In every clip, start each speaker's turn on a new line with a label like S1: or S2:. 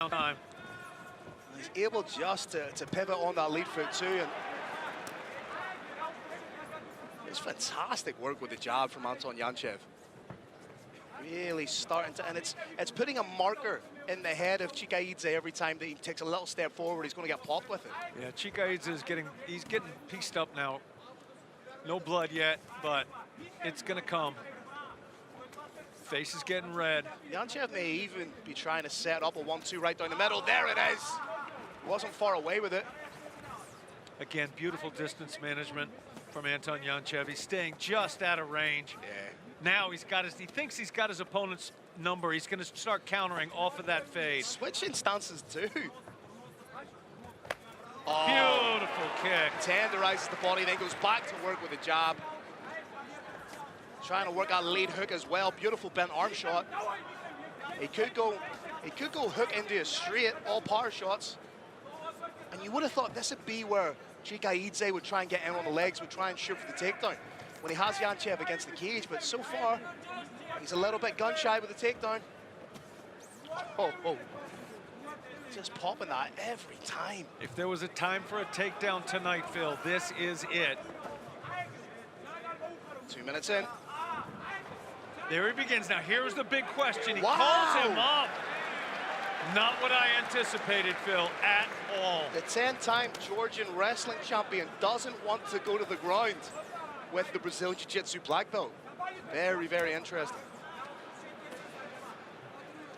S1: time.
S2: He's able just to pivot on that lead foot too, and it's fantastic work with the jab from Anton Yanchev. Really starting to, and it's putting a marker in the head of Chikaidze every time that he takes a little step forward. He's going to get popped with it.
S1: Yeah, Chikaidze is getting pieced up now. No blood yet, but it's going to come. Face is getting red.
S2: Yanchev may even be trying to set up a 1-2 right down the middle. There it is. Wasn't far away with it.
S1: Again, beautiful distance management from Anton Yanchev. He's staying just out of range.
S2: Yeah.
S1: Now he thinks he's got his opponent's number. He's going to start countering off of that fade.
S2: Switching stances too.
S1: Beautiful kick.
S2: Tenderizes the body, then goes back to work with a jab. Trying to work that lead hook as well. Beautiful bent arm shot. He could go hook into a straight, all power shots. And you would have thought this would be where Chikaidze would try and get in on the legs, would try and shoot for the takedown when he has Yanchev against the cage, but so far, he's a little bit gun-shy with the takedown. Oh. Just popping that every time.
S1: If there was a time for a takedown tonight, Phil, this is it.
S2: 2 minutes in.
S1: There he begins. Now, here's the big question. He
S2: Wow.
S1: calls him up. Not what I anticipated, Phil, at all.
S2: The 10-time Georgian wrestling champion doesn't want to go to the ground with the Brazilian Jiu-Jitsu black belt. Very, very interesting.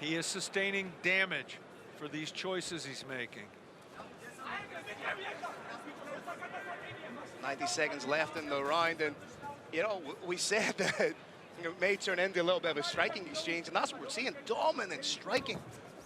S1: He is sustaining damage for these choices he's making.
S2: 90 seconds left in the round, and you know, we said that it may turn into a little bit of a striking exchange, and that's what we're seeing. Dominant striking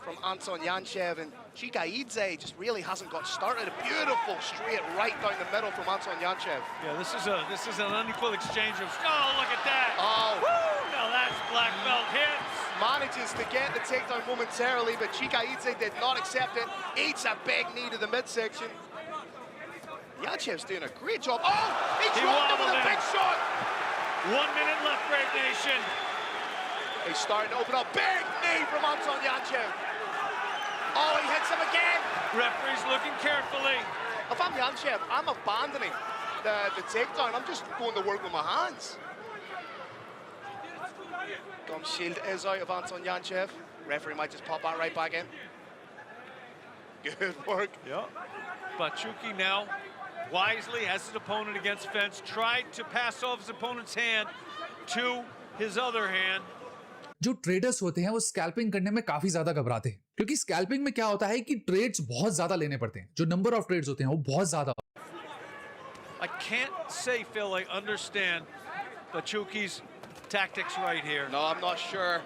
S2: from Anton Yanchev, and Chikaidze just really hasn't got started. A beautiful straight right down the middle from Anton Yanchev.
S1: Yeah, this is an unequal exchange of. Oh, look at that!
S2: Oh,
S1: woo! Now that's black belt hits.
S2: Manages to get the takedown momentarily, but Chikaidze did not accept it. Eats a big knee to the midsection. Yanchev's doing a great job. Oh, he dropped him with a big shot.
S1: 1 minute left, Brave Nation.
S2: He's starting to open up. Big knee from Anton Yanchev. Oh, he hits him again.
S1: Referee's looking carefully.
S2: If I'm Yanchev, I'm abandoning the takedown. I'm just going to work with my hands. Gum shield is out of Anton Yanchev. Referee might just pop that right back in. Good work.
S1: Yeah. Bachuki now wisely has his opponent against fence, tried to pass off his opponent's hand to his other hand.
S3: जो traders होते हैं वो scalping करने में काफी ज्यादा घबराते हैं, क्योंकि स्कैल्पिंग में क्या होता है कि ट्रेड्स बहुत ज्यादा लेने पड़ते हैं. जो नंबर ऑफ ट्रेड्स होते हैं वो बहुत ज्यादा.
S1: I can't say, Phil, I understand Bachuki's tactics right here.
S2: No, I'm not sure.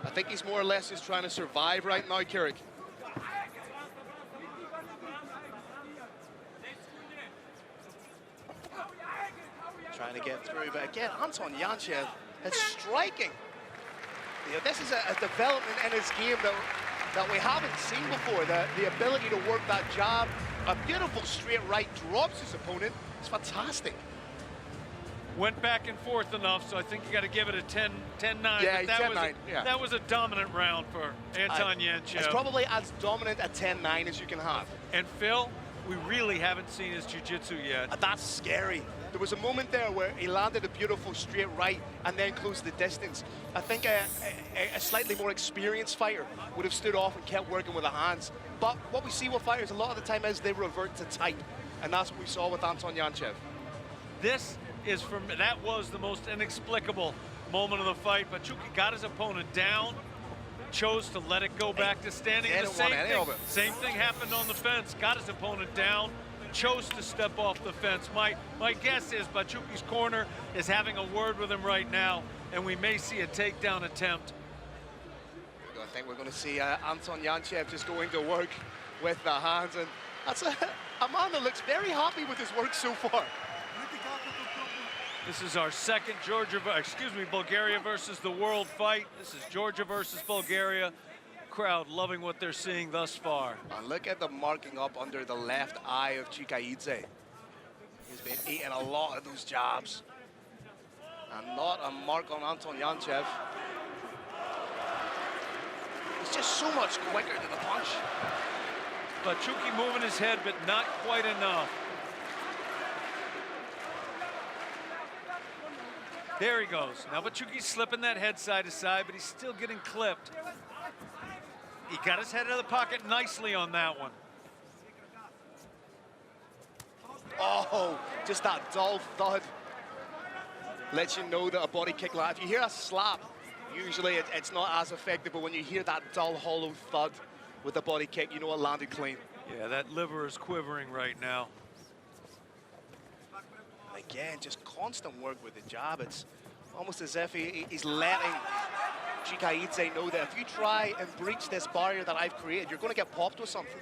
S2: I think he's more or less just trying to survive right now, Kirik. Trying to get through, but again, Anton Yanchev is striking. You know, this is a development in his game that we haven't seen before. The ability to work that jab, a beautiful straight right, drops his opponent. It's fantastic.
S1: Went back and forth enough, so I think you got to give it a 10-9.
S2: Yeah,
S1: that was a dominant round for Anton Yanchev.
S2: It's probably as dominant a 10-9 as you can have.
S1: And Phil, we really haven't seen his jiu-jitsu yet.
S2: That's scary. There was a moment there where he landed a beautiful straight right and then closed the distance. I think a slightly more experienced fighter would have stood off and kept working with the hands. But what we see with fighters a lot of the time is they revert to type. And that's what we saw with Anton Yanchev.
S1: That was the most inexplicable moment of the fight. Bachuki got his opponent down, chose to let it go back to standing. And the same thing happened on the fence. Got his opponent down, chose to step off the fence. My guess is Bachuki's corner is having a word with him right now, and we may see a takedown attempt.
S2: I think we're going to see Anton Yanchev just going to work with the hands, and that's a man that looks very happy with his work so far.
S1: This is our second Bulgaria versus the world fight. This is Georgia versus Bulgaria. Crowd loving what they're seeing thus far.
S2: And look at the marking up under the left eye of Chikaidze. He's been eating a lot of those jabs. And not a mark on Anton Yanchev. He's just so much quicker than the punch.
S1: But Chucky moving his head, but not quite enough. There he goes. Now Bachuki's slipping that head side to side, but he's still getting clipped. He got his head out of the pocket nicely on that one.
S2: Oh, just that dull thud lets you know that a body kick, like if you hear a slap, usually it's not as effective, but when you hear that dull, hollow thud with the body kick, you know it landed clean.
S1: Yeah, that liver is quivering right now.
S2: Again, just constant work with the jab. It's almost as if he's letting Chikaidze know that if you try and breach this barrier that I've created, you're going to get popped with something.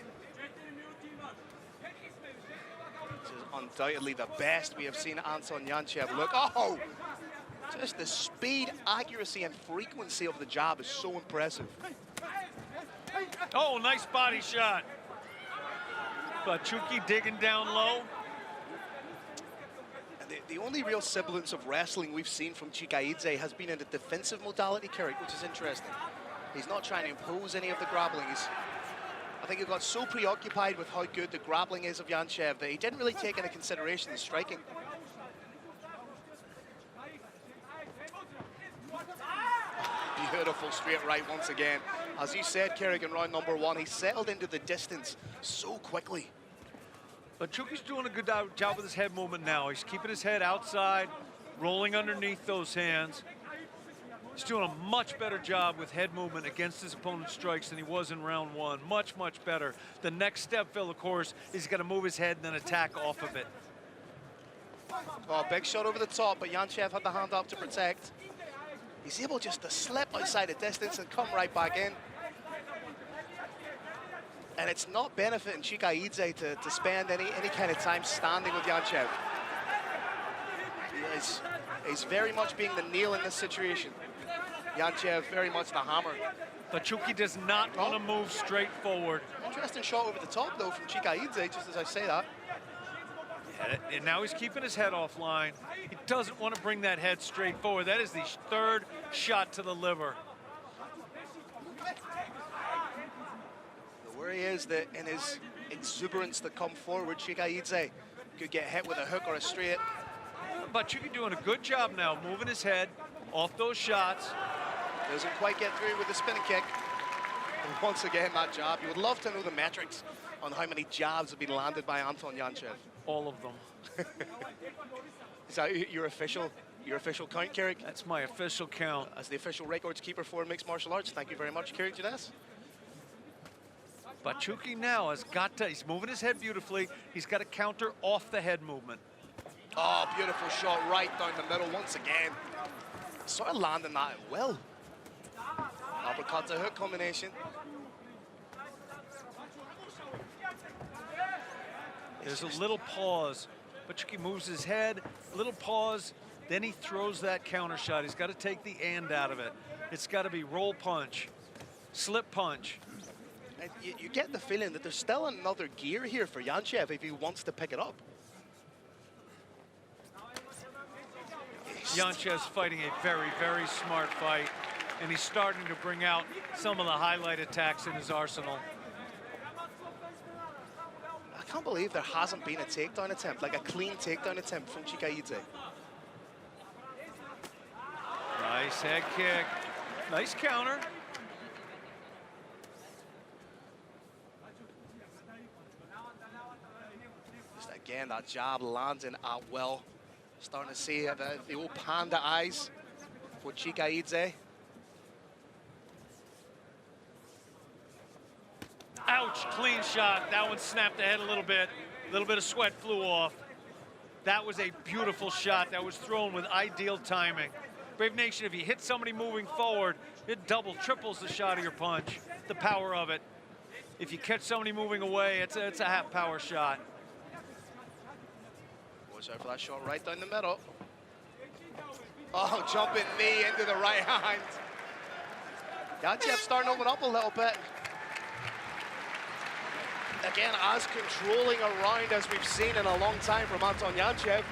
S2: This is undoubtedly the best we have seen Anton Yanchev look. Oh! Just the speed, accuracy, and frequency of the jab is so impressive.
S1: Oh, nice body shot. Bachuki digging down low.
S2: The only real semblance of wrestling we've seen from Chikaidze has been in the defensive modality, Carrick, which is interesting. He's not trying to impose any of the grappling. I think he got so preoccupied with how good the grappling is of Yanchev that he didn't really take into consideration the striking. Beautiful straight right once again. As you said, Carrick, in round number one, he settled into the distance so quickly.
S1: But Chuki's doing a good job with his head movement now. He's keeping his head outside, rolling underneath those hands. He's doing a much better job with head movement against his opponent's strikes than he was in round one. Much, much better. The next step, Phil, of course, is got to move his head and then attack off of it.
S2: Oh, big shot over the top, but Yanchev had the hand up to protect. He's able just to slip outside the distance and come right back in. And it's not benefiting Chikaidze to spend any kind of time standing with Yanchev. He's very much being the nail in this situation. Yanchev very much the hammer.
S1: But Chuki does not want to move straight forward.
S2: Interesting shot over the top, though, from Chikaidze, just as I say that.
S1: Yeah, and now he's keeping his head offline. He doesn't want to bring that head straight forward. That is the third shot to the liver.
S2: The worry is that in his exuberance to come forward, Chikaidze could get hit with a hook or a straight.
S1: But Chuki doing a good job now, moving his head off those shots.
S2: Doesn't quite get through with the spinning kick. And once again, that jab. You would love to know the metrics on how many jabs have been landed by Anton Yanchev.
S1: All of them.
S2: Is that your official count, Carrick?
S1: That's my official count.
S2: As the official records keeper for mixed martial arts, thank you very much, Carrick Janess.
S1: But Chuki now has got to, he's moving his head beautifully. He's got to counter off the head movement.
S2: Oh, beautiful shot right down the middle once again. Sort of landing that at will. Uppercut to hook combination.
S1: There's a little pause. Bachuki moves his head, little pause, then he throws that counter shot. He's got to take the and out of it. It's got to be roll punch, slip punch.
S2: And you get the feeling that there's still another gear here for Yanchev if he wants to pick it up.
S1: Yanchev's fighting a very, very smart fight, and he's starting to bring out some of the highlight attacks in his arsenal.
S2: I can't believe there hasn't been a takedown attempt, like a clean takedown attempt from Chikaidze.
S1: Nice head kick. Nice counter.
S2: Just again, that jab landing at will. Starting to see the old panda eyes for Chikaidze.
S1: Ouch, clean shot. That one snapped the head a little bit. A little bit of sweat flew off. That was a beautiful shot that was thrown with ideal timing. Brave Nation, if you hit somebody moving forward, it double, triples the shot of your punch, the power of it. If you catch somebody moving away, it's a half power shot.
S2: Watch out for that shot right down the middle. Oh, jumping knee into the right hand. Yanchev starting to open up a little bit. Again, as controlling a round as we've seen in a long time from Anton Yanchev.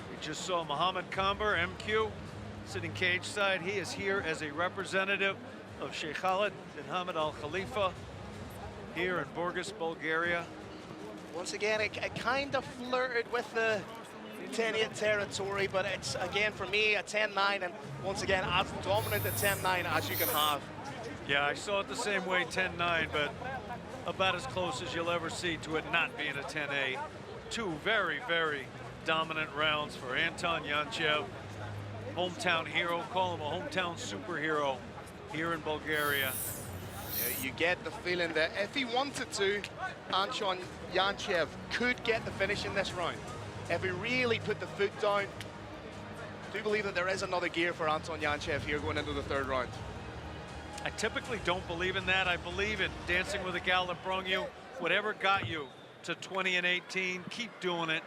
S1: We just saw Muhammad Kamber, MQ, sitting cage side. He is here as a representative of Sheikh Khalid bin Hamad Al Khalifa here in Burgas, Bulgaria.
S2: Once again, it kind of flirted with the 10-8 territory, but it's, again, for me, a 10-9, and once again, as dominant a 10-9 as you can have.
S1: Yeah, I saw it the same way, 10-9, but about as close as you'll ever see to it not being a 10-8. Two very, very dominant rounds for Anton Yanchev, hometown hero, call him a hometown superhero here in Bulgaria.
S2: You get the feeling that if he wanted to, Anton Yanchev could get the finish in this round. If he really put the foot down, I do believe that there is another gear for Anton Yanchev here going into the third round.
S1: I typically don't believe in that. I believe in dancing with a gal that brung you. Whatever got you to 20 and 18, keep doing it.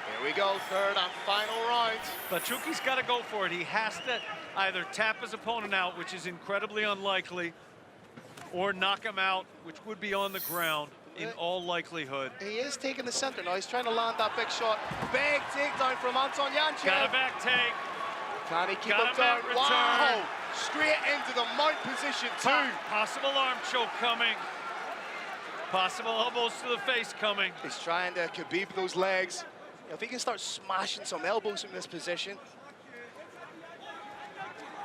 S2: Here we go, third and final round.
S1: But Chuki's got to go for it. He has to either tap his opponent out, which is incredibly unlikely, or knock him out, which would be on the ground in all likelihood.
S2: He is taking the center now. He's trying to land that big shot. Big takedown from Anton Yanchev.
S1: Got a back take.
S2: Can he keep
S1: Got
S2: him
S1: him
S2: down?
S1: at return.
S2: Wow! Straight into the mount position too.
S1: Possible arm choke coming. Possible elbows to the face coming.
S2: He's trying to Khabib those legs. If he can start smashing some elbows from this position.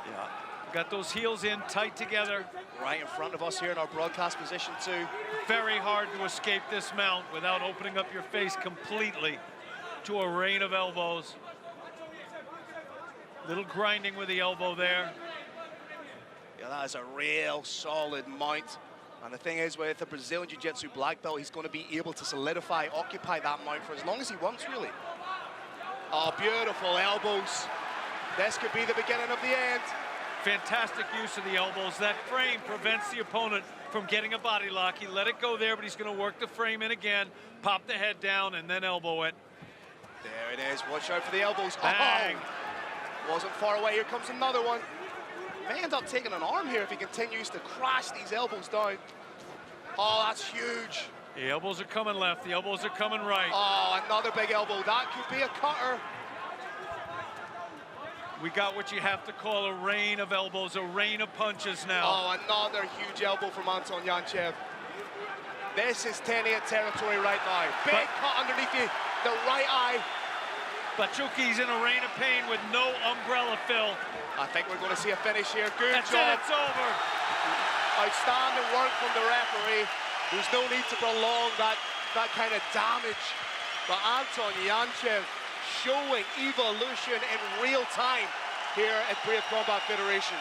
S1: Yeah. Got those heels in tight together.
S2: Right in front of us here in our broadcast position too.
S1: Very hard to escape this mount without opening up your face completely to a rain of elbows. Little grinding with the elbow there.
S2: Yeah, that is a real solid mount. And the thing is, with the Brazilian Jiu-Jitsu black belt, he's going to be able to solidify, occupy that mount for as long as he wants, really. Oh, beautiful elbows. This could be the beginning of the end.
S1: Fantastic use of the elbows. That frame prevents the opponent from getting a body lock. He let it go there, but he's going to work the frame in again, pop the head down, and then elbow it.
S2: There it is. Watch out for the elbows.
S1: Bang.
S2: Oh, wasn't far away. Here comes another one. May end up taking an arm here if he continues to crash these elbows down. Oh, that's huge.
S1: The elbows are coming left. The elbows are coming right.
S2: Oh, another big elbow. That could be a cutter.
S1: We got what you have to call a rain of elbows, a rain of punches now.
S2: Oh, another huge elbow from Anton Yanchev. This is 10-8 territory right now. Big cut underneath the right eye.
S1: But Chuki's in a rain of pain with no umbrella fill.
S2: I think we're going to see a finish here. Good
S1: That's
S2: job.
S1: it, it's over.
S2: Outstanding work from the referee. There's no need to prolong that kind of damage. But Anton Yanchev showing evolution in real time here at Brave Combat Federation.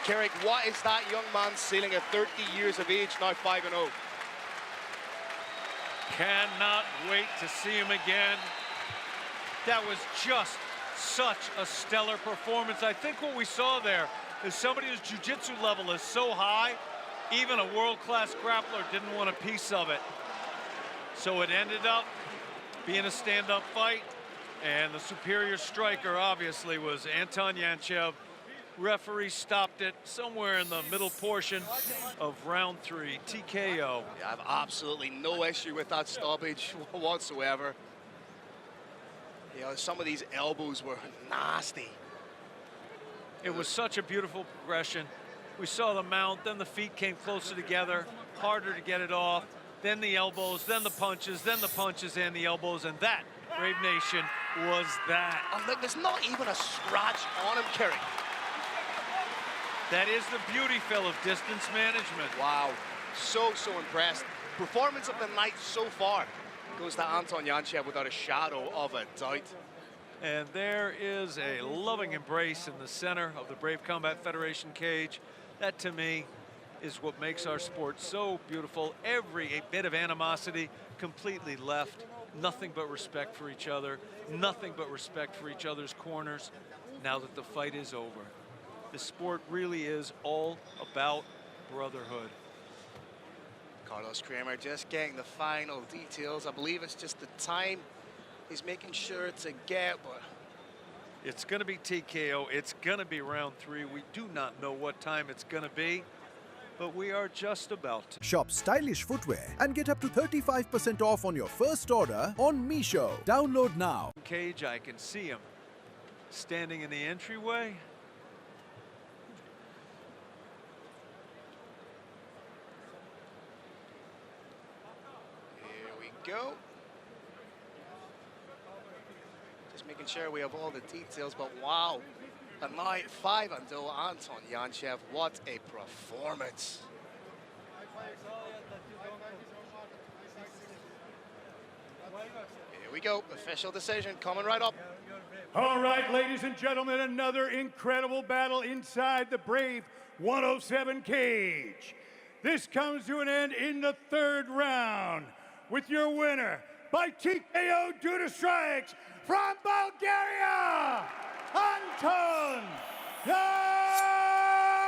S2: Carrick, what is that young man ceiling at 30 years of age, now 5-0?
S1: Cannot wait to see him again. That was just such a stellar performance. I think what we saw there is somebody whose jiu-jitsu level is so high, even a world-class grappler didn't want a piece of it. So it ended up being a stand-up fight, and the superior striker obviously was Anton Yanchev. Referee stopped it somewhere in the middle portion of round 3, TKO.
S2: Yeah, I have absolutely no issue with that stoppage whatsoever. You know, some of these elbows were nasty.
S1: It was such a beautiful progression. We saw the mount, then the feet came closer together, harder to get it off, then the elbows, then the punches and the elbows, and that, Brave Nation, was that.
S2: And look, there's not even a scratch on him, Kerry.
S1: That is the beauty, Phil, of distance management.
S2: Wow, so impressed. Performance of the night so far goes to Anton Yanchev without a shadow of a doubt.
S1: And there is a loving embrace in the center of the Brave Combat Federation cage. That, to me, is what makes our sport so beautiful. Every bit of animosity completely left. Nothing but respect for each other. Nothing but respect for each other's corners now that the fight is over. The sport really is all about brotherhood.
S2: Carlos Kramer just getting the final details. I believe it's just the time he's making sure to get, but
S1: it's going to be TKO. It's going to be round 3. We do not know what time it's going to be, but we are just about to.
S4: Shop stylish footwear and get up to 35% off on your first order on Meesho. Download now.
S1: Cage, I can see him standing in the entryway.
S2: Here we go. Just making sure we have all the details, but wow. A night 5 until Anton Yanchev. What a performance. Here we go. Official decision coming right up.
S5: All right, ladies and gentlemen, another incredible battle inside the Brave 107 cage. This comes to an end in the 3rd round with your winner by TKO due to strikes from Bulgaria, Anton Yanchev!